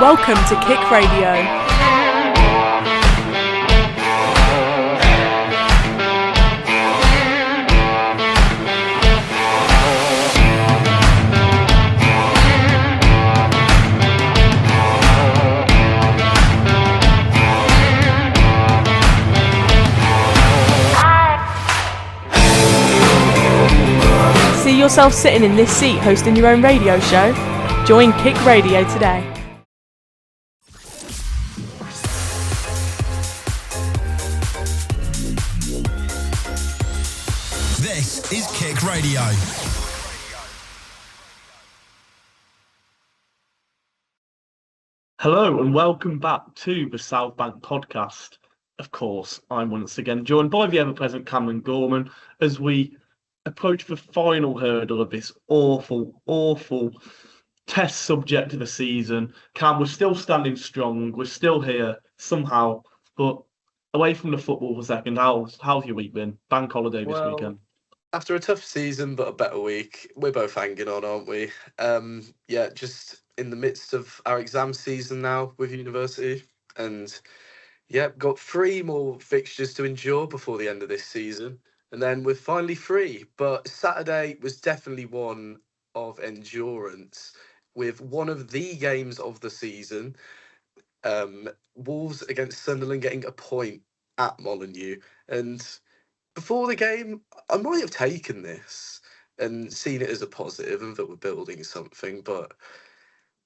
Welcome to KIC Radio. See yourself sitting in this seat hosting your own radio show? Join KIC Radio today. This is KIC Radio. Hello and welcome back to the South Bank podcast. Of course, I'm once again joined by the ever-present Cameron Gorman as we approach the final hurdle of this awful test subject of the season. Cam, we're still standing strong. We're still here somehow, but away from the football for a second, how's your week been? Bank holiday this weekend. After a tough season, but a better week, we're both hanging on, aren't we? Just in the midst of our exam season now with university. And got 3 more fixtures to endure before the end of this season. And then we're finally free. But Saturday was definitely one of endurance with one of the games of the season. Wolves against Sunderland getting a point at Molineux. And before the game, I might have taken this and seen it as a positive and that we're building something. But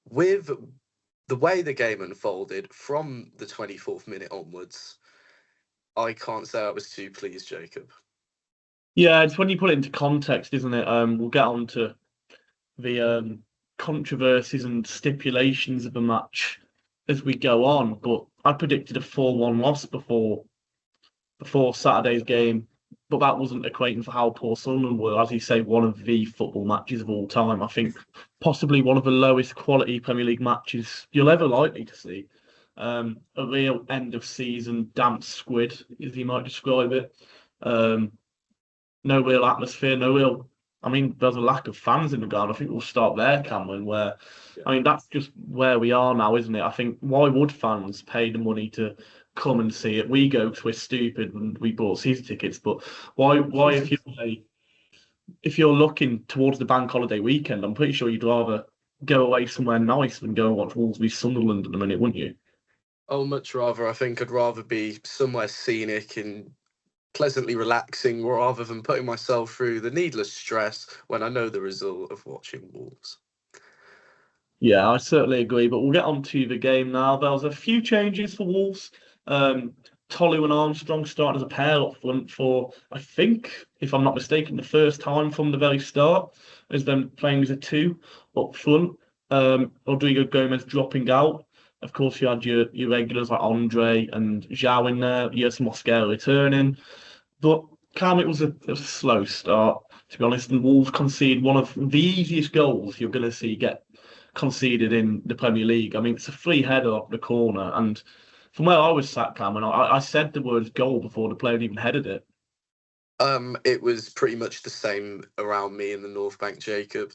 with the way the game unfolded from the 24th minute onwards, I can't say I was too pleased, Jacob. Yeah, it's when you put it into context, isn't it? We'll get on to the controversies and stipulations of the match as we go on. But I predicted a 4-1 loss before Saturday's game. But that wasn't equating for how poor Sunderland were. As you say, one of the football matches of all time. I think possibly one of the lowest quality Premier League matches you'll ever likely to see. A real end of season damp squid, as you might describe it. No real atmosphere, there's a lack of fans in the ground. I think we'll start there, Cameron, that's just where we are now, isn't it? I think, why would fans pay the money to come and see it? We go because we're stupid and we bought season tickets, but why if you're looking towards the bank holiday weekend, I'm pretty sure you'd rather go away somewhere nice than go and watch Wolves v Sunderland in a minute, wouldn't you? Oh, much rather. I think I'd rather be somewhere scenic and pleasantly relaxing rather than putting myself through the needless stress when I know the result of watching Wolves. Yeah, I certainly agree, but we'll get on to the game now. There was a few changes for Wolves. Tolu and Armstrong started as a pair up front for, I think, if I'm not mistaken, the first time from the very start, as them playing as a 2 up front. Rodrigo Gomez dropping out. Of course, you had your regulars like Andre and Zhao in there. Yes, Mosquera returning. But Cam, it was a slow start, to be honest. And Wolves conceded one of the easiest goals you're going to see get conceded in the Premier League. I mean, it's a free header off the corner. And from where I was sat, Cam, and I said the words goal before the player even headed it. It was pretty much the same around me in the North Bank, Jacob.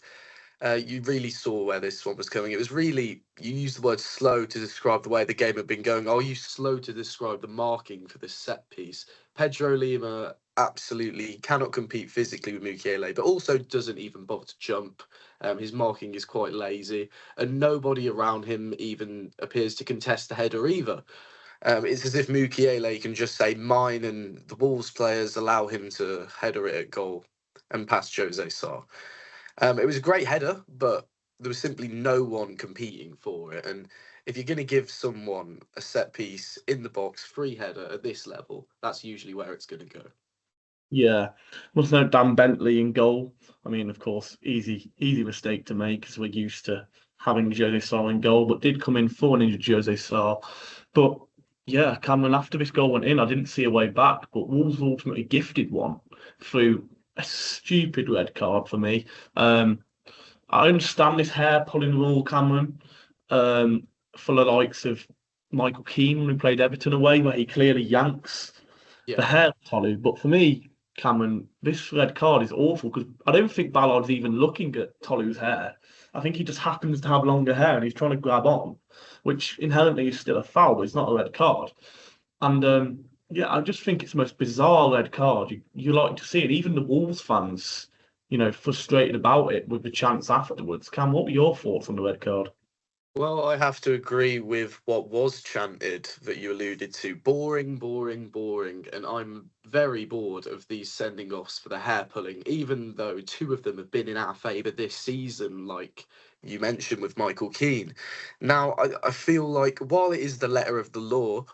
You really saw where this one was coming. It was really, you used the word slow to describe the way the game had been going. I'll use slow to describe the marking for this set piece. Pedro Lima absolutely cannot compete physically with Mukiele, but also doesn't even bother to jump. His marking is quite lazy, and nobody around him even appears to contest the header either. It's as if Mukiele can just say mine, and the Wolves players allow him to header it at goal and past Jose Sarr. It was a great header, but there was simply no one competing for it. And if you're going to give someone a set piece in the box, free header at this level, that's usually where it's going to go. Yeah, must note Dan Bentley in goal. I mean, of course, easy mistake to make because we're used to having Jose Sarr in goal, but did come in for an injured Jose Sarr. But yeah, Cameron, after this goal went in, I didn't see a way back, but Wolves ultimately gifted one through a stupid red card for me. I understand this hair pulling rule, Cameron, for the likes of Michael Keane when he played Everton away, where he clearly yanks the hair Tolu. But for me, Cameron, this red card is awful because I don't think Ballard's even looking at Tolu's hair. I think he just happens to have longer hair and he's trying to grab on, which inherently is still a foul, but it's not a red card. And yeah, I just think it's the most bizarre red card you like to see it. Even the Wolves fans, frustrated about it with the chants afterwards. Cam, what were your thoughts on the red card? Well, I have to agree with what was chanted that you alluded to. Boring, boring, boring. And I'm very bored of these sending offs for the hair pulling, even though two of them have been in our favour this season, like you mentioned with Michael Keane. Now, I feel like while it is the letter of the law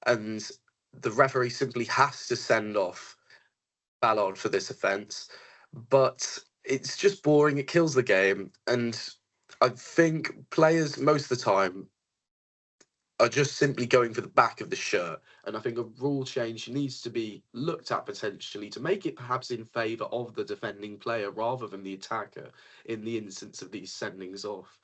and the referee simply has to send off Ballard for this offence, but it's just boring. It kills the game. And I think players most of the time are just simply going for the back of the shirt. And I think a rule change needs to be looked at potentially to make it perhaps in favour of the defending player rather than the attacker in the instance of these sendings off.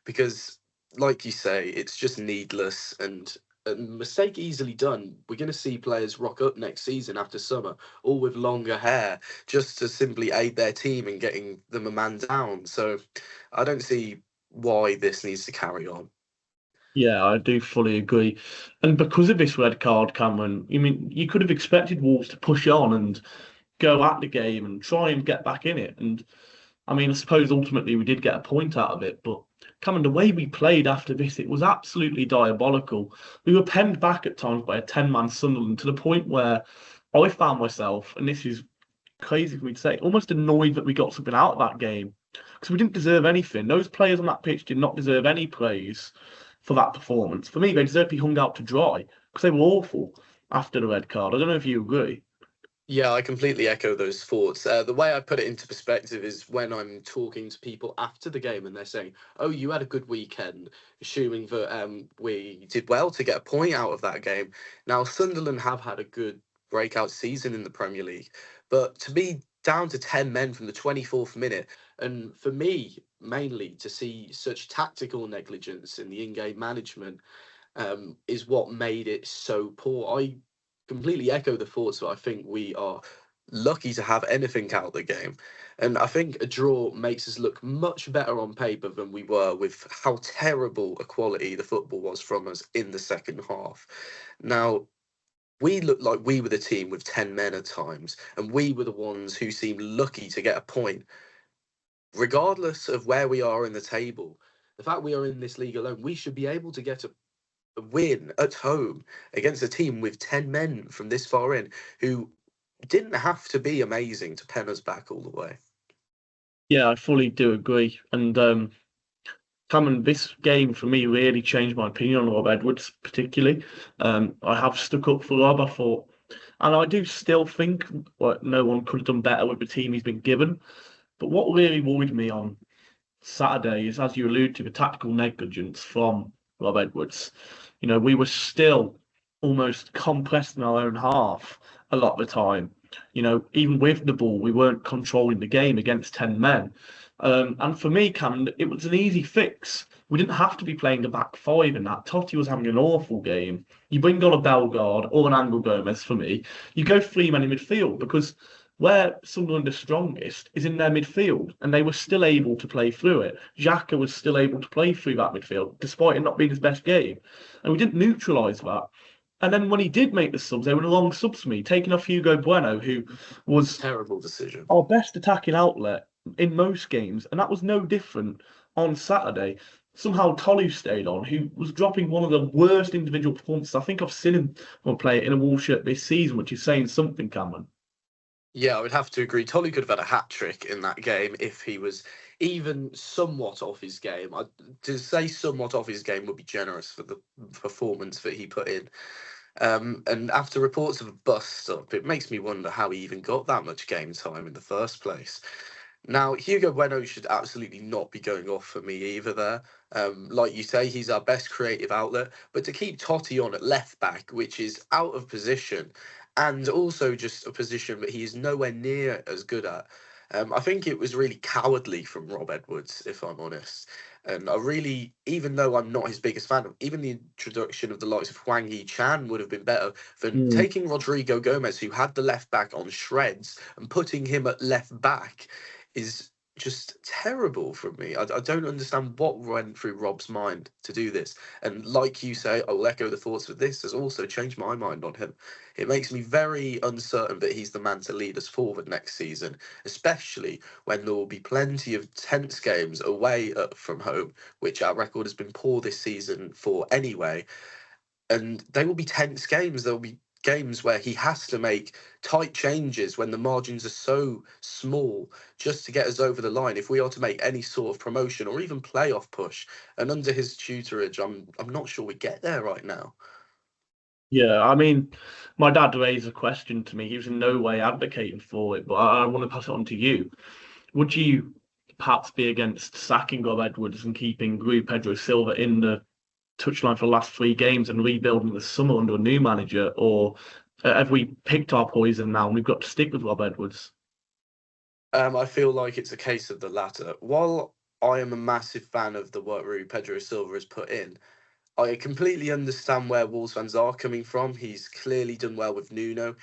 Because, like you say, it's just needless and a mistake easily done. We're going to see players rock up next season after summer, all with longer hair, just to simply aid their team in getting them a man down. So I don't see why this needs to carry on. Yeah, I do fully agree. And because of this red card, Cameron, you could have expected Wolves to push on and go at the game and try and get back in it. And I suppose ultimately we did get a point out of it, but Cameron, the way we played after this, it was absolutely diabolical. We were penned back at times by a 10-man Sunderland to the point where I found myself, and this is crazy for me to say, almost annoyed that we got something out of that game because we didn't deserve anything. Those players on that pitch did not deserve any praise for that performance. For me, they deserve to be hung out to dry because they were awful after the red card. I don't know if you agree. Yeah, I completely echo those thoughts. The way I put it into perspective is when I'm talking to people after the game and they're saying, "Oh, you had a good weekend," assuming that we did well to get a point out of that game. Now, Sunderland have had a good breakout season in the Premier League, but to be down to 10 men from the 24th minute, and for me, mainly to see such tactical negligence in the in-game management is what made it so poor. I completely echo the thoughts that I think we are lucky to have anything out of the game. And I think a draw makes us look much better on paper than we were with how terrible a quality the football was from us in the second half. Now, we looked like we were the team with 10 men at times, and we were the ones who seemed lucky to get a point. Regardless of where we are in the table, the fact we are in this league alone, we should be able to get a win at home against a team with 10 men from this far in who didn't have to be amazing to pen us back all the way. Yeah, I fully do agree. And Cameron, this game for me really changed my opinion on Rob Edwards, particularly. I have stuck up for Rob, I thought, and I do still think no one could have done better with the team he's been given. But what really worried me on Saturday is, as you allude to, the tactical negligence from Rob Edwards. We were still almost compressed in our own half a lot of the time. Even with the ball, we weren't controlling the game against 10 men. And for me, Cam, it was an easy fix. We didn't have to be playing a back five in that. Totti was having an awful game. You bring on a Bellegarde or an Angel Gomez for me. You go 3 men in midfield because where Sunderland are strongest is in their midfield, and they were still able to play through it. Xhaka was still able to play through that midfield, despite it not being his best game. And we didn't neutralise that. And then when he did make the subs, they were the wrong subs for me, taking off Hugo Bueno, who was Terrible decision. Our best attacking outlet in most games, and that was no different on Saturday. Somehow Tolu stayed on, who was dropping one of the worst individual performances I think I've seen him play in a Wolves shirt this season, which is saying something, Cameron. Yeah, I would have to agree. Tolly could have had a hat-trick in that game if he was even somewhat off his game. To say somewhat off his game would be generous for the performance that he put in. And after reports of a bust-up, it makes me wonder how he even got that much game time in the first place. Now, Hugo Bueno should absolutely not be going off for me either there. Like you say, he's our best creative outlet. But to keep Totti on at left-back, which is out of position, and also just a position that he is nowhere near as good at, I think it was really cowardly from Rob Edwards, if I'm honest. And I really, even though I'm not his biggest fan, even the introduction of the likes of Hwang Hee-chan would have been better than Mm. taking Rodrigo Gomez, who had the left back on shreds, and putting him at left back is just terrible from me. I don't understand what went through Rob's mind to do this. And like you say, I'll echo the thoughts of this has also changed my mind on him. It makes me very uncertain that he's the man to lead us forward next season, especially when there will be plenty of tense games away from home, which our record has been poor this season for anyway. And they will be tense games. There will be games where he has to make tight changes when the margins are so small just to get us over the line if we are to make any sort of promotion or even playoff push. And under his tutorage, I'm not sure we get there right now. Yeah, I mean, my dad raised a question to me. He was in no way advocating for it, but I want to pass it on to you. Would you perhaps be against sacking Rob Edwards and keeping Rui Pedro Silva in the touchline for the last 3 games and rebuilding the summer under a new manager, or have we picked our poison now and we've got to stick with Rob Edwards? I feel like it's a case of the latter. While I am a massive fan of the work Rui Pedro Silva has put in, I completely understand where Wolves fans are coming from. He's clearly done well with Nuno.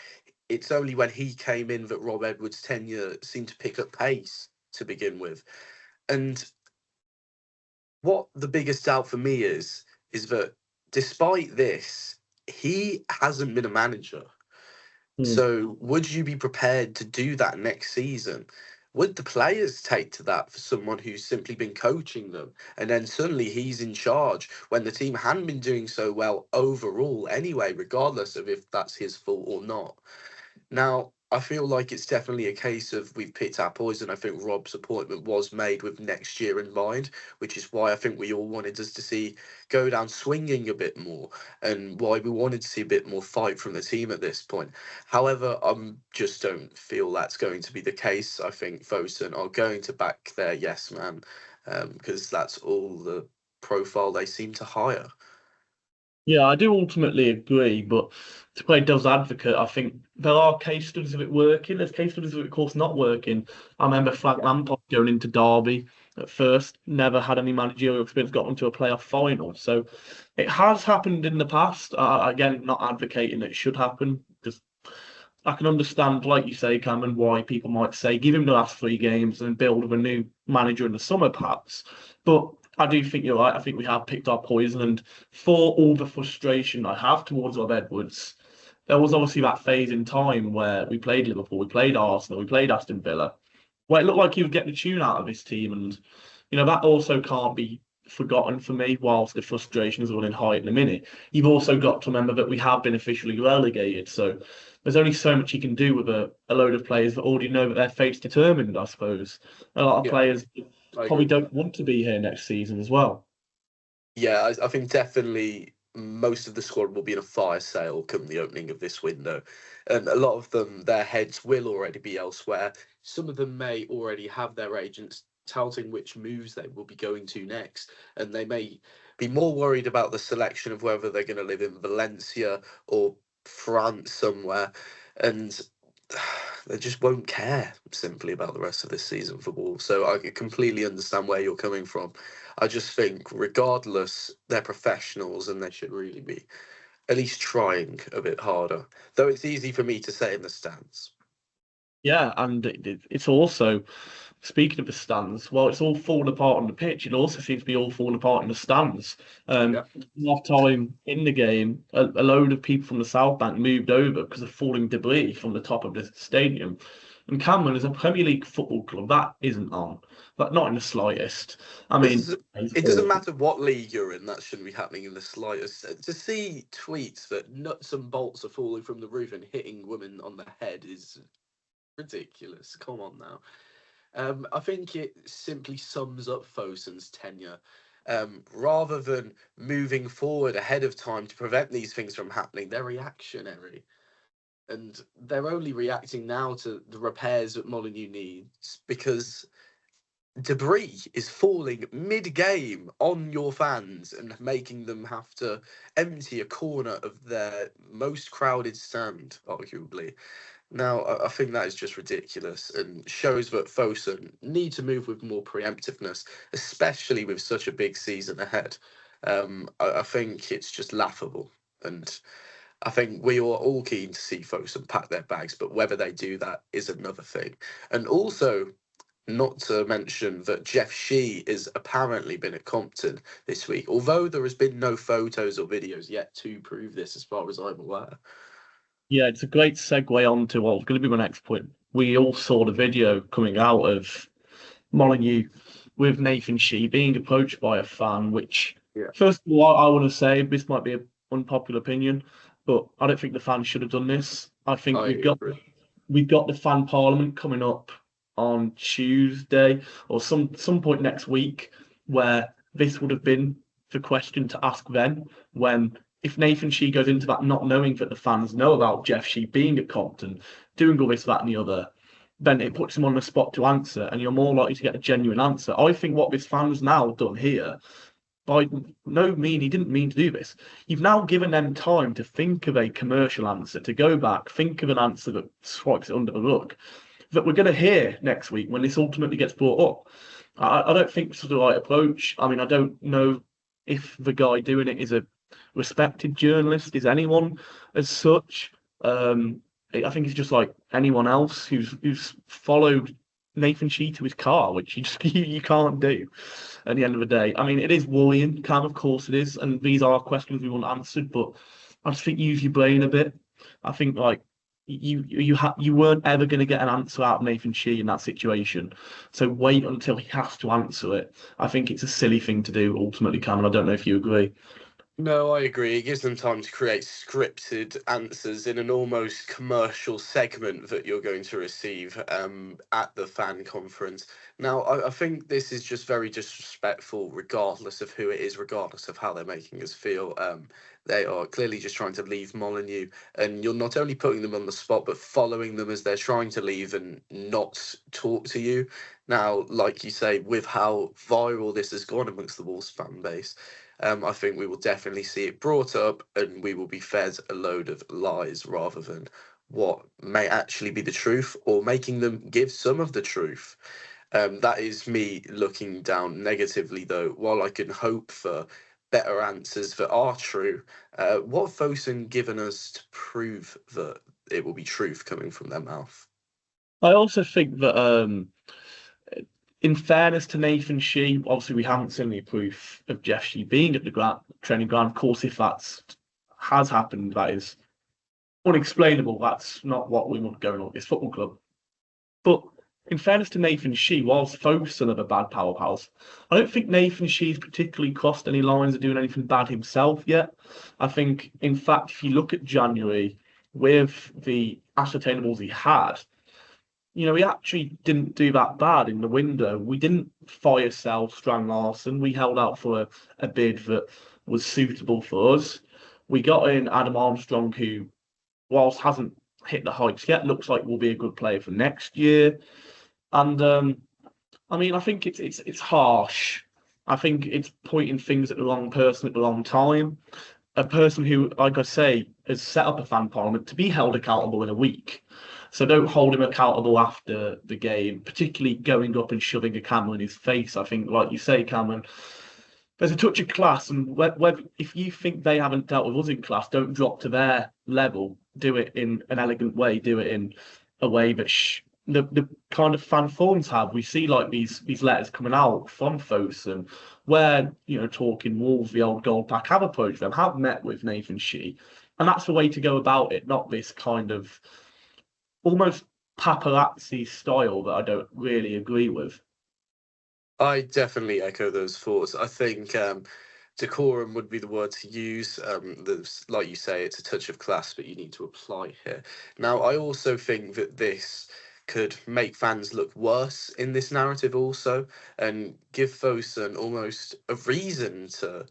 It's only when he came in that Rob Edwards' tenure seemed to pick up pace to begin with. And what the biggest doubt for me is that despite this, he hasn't been a manager. So would you be prepared to do that next season? Would the players take to that for someone who's simply been coaching them and then suddenly he's in charge when the team hadn't been doing so well overall anyway, regardless of if that's his fault or not? Now, I feel like it's definitely a case of we've picked our poison. I think Rob's appointment was made with next year in mind, which is why I think we all wanted us to see go down swinging a bit more and why we wanted to see a bit more fight from the team at this point. However, I just don't feel that's going to be the case. I think Fosun are going to back their yes man because that's all the profile they seem to hire. Yeah, I do ultimately agree, but to play devil's advocate, I think there are case studies of it working. There's case studies of it, of course, not working. I remember Frank Lampard going into Derby at first, never had any managerial experience, got into a playoff final. So it has happened in the past. Again, not advocating it should happen, because I can understand, like you say, Cameron, why people might say give him the last 3 games and build with a new manager in the summer, perhaps. But I do think you're right. I think we have picked our poison. And for all the frustration I have towards Rob Edwards, there was obviously that phase in time where we played Liverpool, we played Arsenal, we played Aston Villa, where it looked like he was getting the tune out of his team. And, that also can't be forgotten for me, whilst the frustration is running high in a minute. You've also got to remember that we have been officially relegated. So there's only so much he can do with a load of players that already know that their fate's determined, I suppose. A lot of Yeah, players I probably agree. don't want to be here next season as well. Yeah, I think definitely most of the squad will be in a fire sale come the opening of this window. And a lot of them, their heads will already be elsewhere. Some of them may already have their agents touting which moves they will be going to next. And they may be more worried about the selection of whether they're going to live in Valencia or France somewhere. And they just won't care simply about the rest of this season for Wolves. So I completely understand where you're coming from. I just think, regardless, they're professionals and they should really be at least trying a bit harder. Though it's easy for me to say in the stands. Yeah, and it's also, speaking of the stands, while it's all falling apart on the pitch, it also seems to be all falling apart in the stands. Yeah. Half time in the game, a load of people from the South Bank moved over because of falling debris from the top of the stadium. And Cameron is a Premier League football club that isn't on, but not in the slightest. I mean, It doesn't matter what league you're in, that shouldn't be happening in the slightest. To see tweets that nuts and bolts are falling from the roof and hitting women on the head is ridiculous. Come on now. I think it simply sums up Fosun's tenure. Rather than moving forward ahead of time to prevent these things from happening, they're reactionary. And they're only reacting now to the repairs that Molineux needs because debris is falling mid-game on your fans and making them have to empty a corner of their most crowded stand, arguably. Now, I think that is just ridiculous and shows that Fosun need to move with more preemptiveness, especially with such a big season ahead. I think it's just laughable. And I think we are all keen to see Fosun pack their bags, but whether they do that is another thing. And also, not to mention that Jeff Shee has apparently been at Compton this week, although there has been no photos or videos yet to prove this, as far as I'm aware. Yeah, it's a great segue on to what's going to be my next point. We all saw the video coming out of Molyneux with Nathan Shee being approached by a fan, which, first of all, I want to say this might be an unpopular opinion, but I don't think the fans should have done this. I think we've got the fan parliament coming up on Tuesday or some point next week where this would have been the question to ask then, when if Nathan Shee goes into that not knowing that the fans know about Jeff Shee being at Compton, doing all this, that, and the other, then it puts him on the spot to answer, and you're more likely to get a genuine answer. I think what this fan's now done here, by no means, he didn't mean to do this. You've now given them time to think of a commercial answer, to go back, think of an answer that swipes it under the rug, that we're going to hear next week when this ultimately gets brought up. I don't think this is the right approach. I mean, I don't know if the guy doing it is a respected journalist, is anyone as such. I think he's just like anyone else who's followed Nathan Shee to his car, which you can't do at the end of the day. I mean, it is worrying, of course it is, and these are questions we want answered, but I just think use your brain a bit. I think like you weren't ever going to get an answer out of Nathan Shee in that situation, so wait until he has to answer it. I think it's a silly thing to do ultimately, Cameron. I don't know if you agree. No, I agree. It gives them time to create scripted answers in an almost commercial segment that you're going to receive at the fan conference. Now, I think this is just very disrespectful, regardless of who it is, regardless of how they're making us feel. They are clearly just trying to leave Molyneux, and you're not only putting them on the spot, but following them as they're trying to leave and not talk to you. Now, like you say, with how viral this has gone amongst the Wolves fan base, I think we will definitely see it brought up and we will be fed a load of lies rather than what may actually be the truth, or making them give some of the truth. That is me looking down negatively, though. While I can hope for better answers that are true, what have Fosun given us to prove that it will be truth coming from their mouth? I also think that in fairness to Nathan Shee, obviously we haven't seen any proof of Jeff Shee being at the training ground. Of course, if that has happened, that is unexplainable. That's not what we want going on at this football club. But in fairness to Nathan Shee, whilst Fosun are a bad powerhouse, I don't think Nathan Shee's particularly crossed any lines or doing anything bad himself yet. I think, in fact, if you look at January, with the ascertainables he had, he actually didn't do that bad in the window. We didn't fire sell Strand Larson. We held out for a bid that was suitable for us. We got in Adam Armstrong, who, whilst hasn't hit the heights yet, looks like will be a good player for next year. And I mean, I think it's harsh. I think it's pointing things at the wrong person at the wrong time. A person who, like I say, has set up a fan parliament to be held accountable in a week. So don't hold him accountable after the game, particularly going up and shoving a camera in his face. I think, like you say, Cameron, there's a touch of class, and if you think they haven't dealt with us in class, don't drop to their level. Do it in an elegant way. Do it in a way that the kind of fan forums have. We see like these letters coming out from Fosun, where talking Wolves, the old gold pack, have approached them, have met with Nathan Shee, and that's the way to go about it. Not this kind of almost paparazzi style that I don't really agree with. I definitely echo those thoughts. I think decorum would be the word to use. Like you say, it's a touch of class, but you need to apply here. Now, I also think that this could make fans look worse in this narrative also, and give Fosun almost a reason to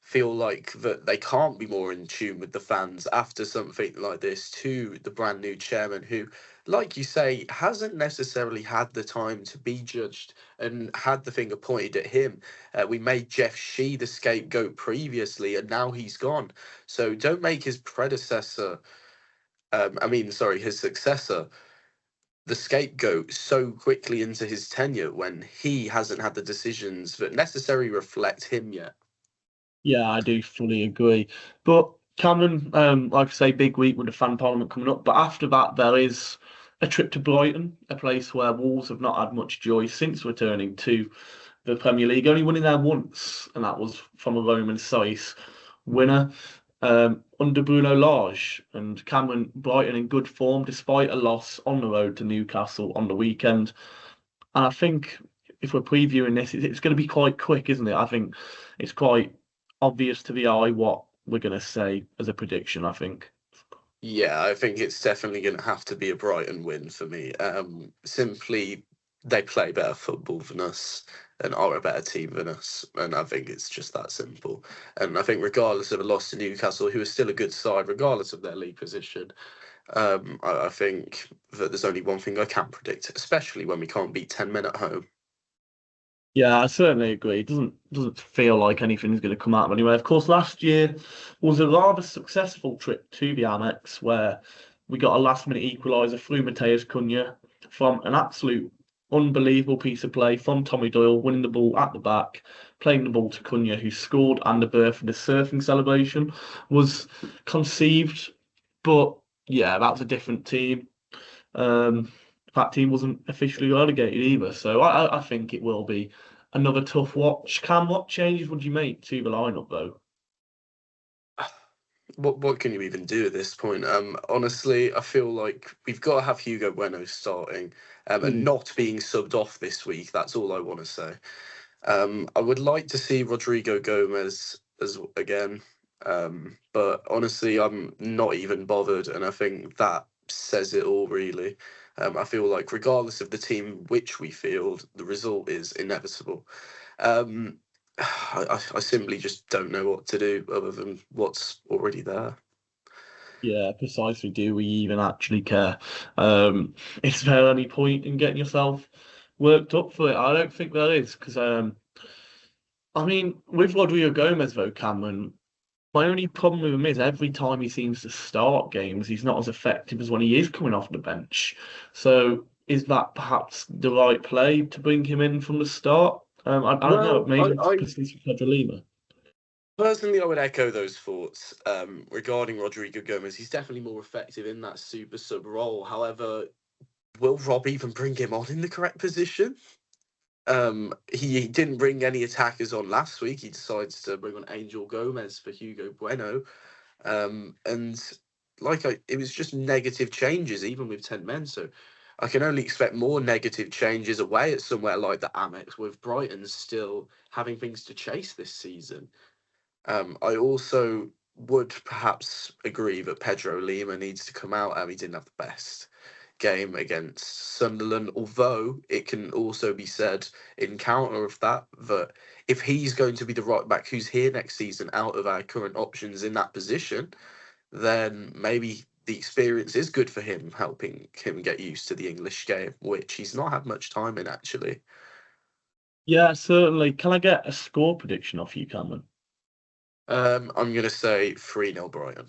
feel like that they can't be more in tune with the fans after something like this, to the brand new chairman who, like you say, hasn't necessarily had the time to be judged and had the finger pointed at him. We made Jeff Shee the scapegoat previously, and now he's gone. So don't make his predecessor, his successor, the scapegoat so quickly into his tenure when he hasn't had the decisions that necessarily reflect him yet. Yeah, I do fully agree. But Cameron, like I say, big week with the fan parliament coming up. But after that, there is a trip to Brighton, a place where Wolves have not had much joy since returning to the Premier League, only winning there once, and that was from a Roman Saïs winner under Bruno Lage. And Cameron, Brighton in good form despite a loss on the road to Newcastle on the weekend. And I think if we're previewing this, it's going to be quite quick, isn't it? I think it's quite obvious to the eye what we're going to say as a prediction, I think. Yeah, I think it's definitely going to have to be a Brighton win for me. Simply, they play better football than us and are a better team than us. And I think it's just that simple. And I think regardless of a loss to Newcastle, who is still a good side, regardless of their league position, I think that there's only one thing I can predict, especially when we can't beat 10 men at home. Yeah, I certainly agree. It doesn't feel like anything's going to come out of anywhere. Of course, last year was a rather successful trip to the Amex where we got a last-minute equaliser through Mateus Cunha from an absolute unbelievable piece of play from Tommy Doyle, winning the ball at the back, playing the ball to Cunha, who scored, and the birth of the surfing celebration was conceived. But yeah, that was a different team. That team wasn't officially relegated either, so I think it will be another tough watch. Cam, what changes would you make to the lineup though? What can you even do at this point? Honestly, I feel like we've got to have Hugo Bueno starting and not being subbed off this week. That's all I want to say. I would like to see Rodrigo Gomez again, but honestly, I'm not even bothered, and I think that says it all, really. I feel like regardless of the team which we field, the result is inevitable. I simply just don't know what to do other than what's already there. Yeah, precisely. Do we even actually care? Is there any point in getting yourself worked up for it? I don't think there is, because I mean, with Rodrigo Gomez though, Cameron, my only problem with him is every time he seems to start games, he's not as effective as when he is coming off the bench. So is that perhaps the right play to bring him in from the start? I don't know. Maybe it's Pedro Lima. Personally, I would echo those thoughts regarding Rodrigo Gomez. He's definitely more effective in that super sub role. However, will Rob even bring him on in the correct position? He didn't bring any attackers on last week. He decides to bring on Angel Gomez for Hugo Bueno. And it was just negative changes, even with 10 men. So I can only expect more negative changes away at somewhere like the Amex, with Brighton still having things to chase this season. I also would perhaps agree that Pedro Lima needs to come out. He didn't have the best game against Sunderland, although it can also be said in counter of that if he's going to be the right back who's here next season out of our current options in that position, then maybe the experience is good for him, helping him get used to the English game, which he's not had much time in, actually. Yeah, certainly. Can I get a score prediction off you, Cameron? I'm going to say 3-0 Brighton.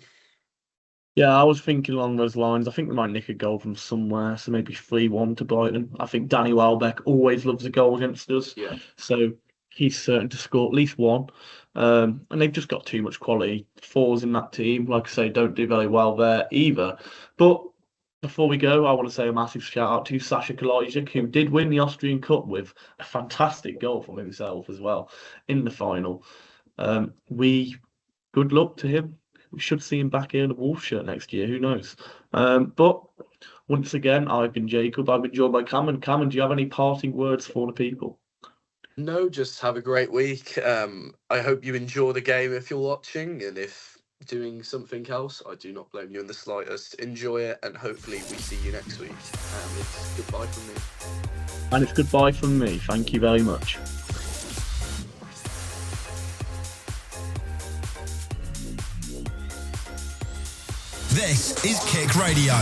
Yeah, I was thinking along those lines. I think we might nick a goal from somewhere, so maybe 3-1 to Brighton. I think Danny Welbeck always loves a goal against us. Yeah. So he's certain to score at least one. And they've just got too much quality. Fours in that team, like I say, don't do very well there either. But before we go, I want to say a massive shout out to Sasha Kalajdzic, who did win the Austrian Cup with a fantastic goal from himself as well in the final. Good luck to him. We should see him back here in a Wolves shirt next year. Who knows? But once again, I've been Jacob. I've been joined by Cameron. Cameron, do you have any parting words for the people? No, just have a great week. I hope you enjoy the game if you're watching, and if doing something else, I do not blame you in the slightest. Enjoy it, and hopefully we see you next week. It's goodbye from me. And it's goodbye from me. Thank you very much. This is Kick Radio.